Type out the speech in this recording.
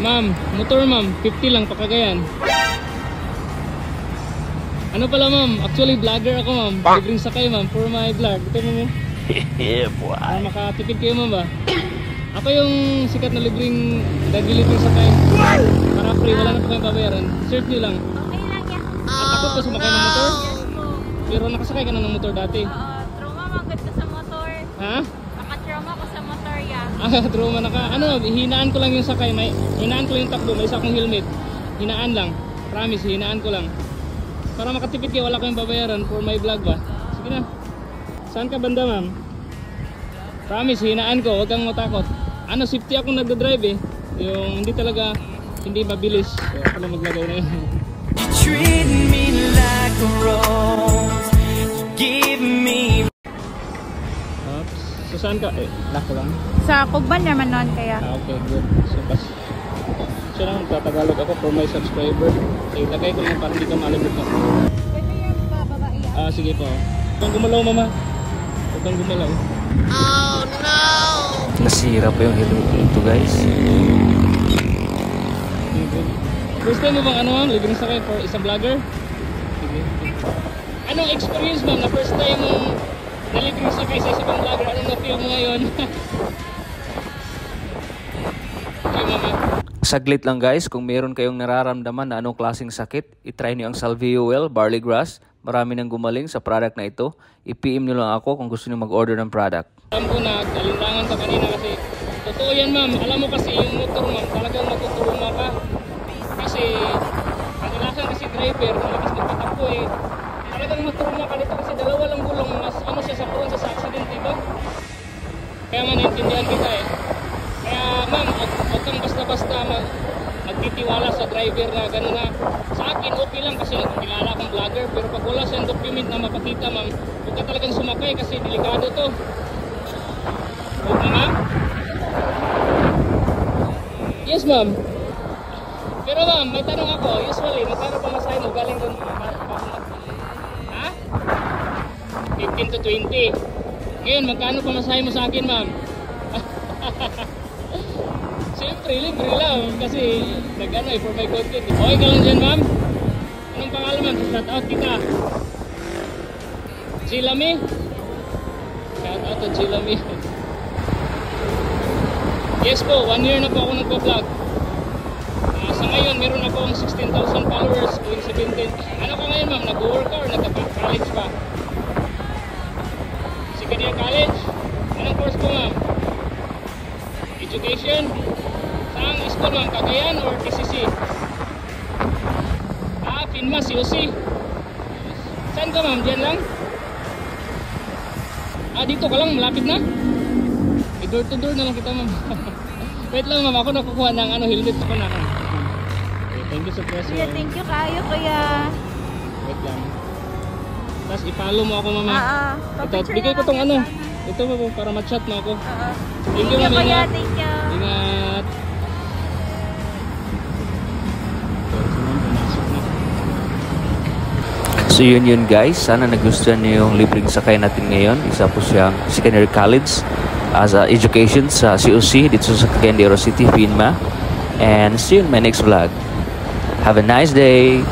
Ma'am, motor ma'am, 50 lang pakagayan. Ano pala ma'am, actually vlogger ako ma'am. Libreng sakay ma'am for my vlog. Ito mo. Yeah, boy. Makatipid kayo ma'am ba? Ako yung sikat na libreng libreng sakay. Para free, wala na po kayong babayaran. Search nyo lang. Okay lang yan. Takot ka sumakay ng motor? Pero nakasakay ka na ng motor dati. Trauma magod ka sa motor. Ha? Naka-trauma ko sa motor yan. Trauma na ka. Ano, hinaan ko lang yung sakay. Hinaan ko yung takbo. May isa akong helmet. Hinaan lang. Promise, hinaan ko lang. Para makatipid kayo, wala kayong babayaran for my vlog ba? Sige na. Saan ka banda ma'am? Promise, hinaan ko. Huwag kang matakot. Ano, safety akong nagdadrive eh. Yung hindi talaga, hindi mabilis. So, ako lang maglagay na yun. You treat me like a rose. You give me. Oops. So saan ka? Lock ko lang. Sa Cubban naman noon kaya. Okay, good. So lang, tatagalog ako for my subscriber. So ilagay ko lang para hindi ka malimutan. Pwede yan pa, babae. Sige po. Huwag kang gumalaw mama. Huwag kang gumalaw. Oh no! Nasira pa yung helmet nito guys. First time mo bang ano ma'am? Libreng sakay for isang vlogger? Sige. Anong experience ma'am na first time mong nalibreng sakay sa isang vlogger? Anong na-feel mo ngayon? Okay mama. Saglit lang guys, kung meron kayong nararamdaman na anong klaseng sakit, itry niyo ang Salvia Oil Barley Grass. Marami nang gumaling sa product na ito. I-PM nyo lang ako kung gusto niyo mag-order ng product. Alam ko na, alinlangan ka kanina kasi totoo yan ma'am. Alam mo kasi yung motor ma'am, talagang matutulungan ka. Kasi kadalasan kasi driver, malakas magpatakbo eh. Talagang matulungan ka dito kasi dalawa lang gulong, mas ano siya sa prone sa accident, diba? Kaya man naintindihan kita eh. Kaya ma'am, huwag kang basta-basta magtitiwala sa driver na gano'n na. Sa akin, okay lang kasi kilala akong vlogger. Pero pag wala siyang document na mapakita ma'am, huwag ka talagang sumakay kasi delikado to. Huwag na ma'am? Yes ma'am. Pero ma'am, may tanong ako. Usually, magkano pa masahe mo galing doon? Ha? 15 to 20. Ngayon, magkano pa masahe mo sa akin ma'am? Siyempre, libre lang kasi nag-ano for my content. Okay ka lang dyan ma'am? Anong pangalan ma'am? Shout out kita. Chilami? Shout out to Chilami. Yes po, 1 year na po ako nagpa-vlog. Sa ngayon, meron akong 16,000 followers, going 17. Ano ka ngayon ma'am? Nag-work ka or nag-college pa? Second year college? Anong course po ma'am? Education? Saan school ma'am? Cagayan or PCC? Finma, COC. Saan ka ma'am? Diyan lang? Dito ka lang? Malapit na? Door to door na lang kita ma'am. Wait lang ma'am, ako nakukuha ng helmet ako na. Okay, thank you sa presyo. Kuya, thank you kayo kuya. Wait lang. Tapos i-follow mo ako mama. Ito, Papicture bigay ko na tong lang ano. yan Ito mo para ma-chat mo ako. Thank you ma'am, kuya, ingat. thank you. Ingat. So yun guys, sana nagustuhan niyo yung libreng sakay natin ngayon. Isa po siyang second year college as education sa COC dito sa Cagayan de Oro City, Finma. And see you in my next vlog. Have a nice day!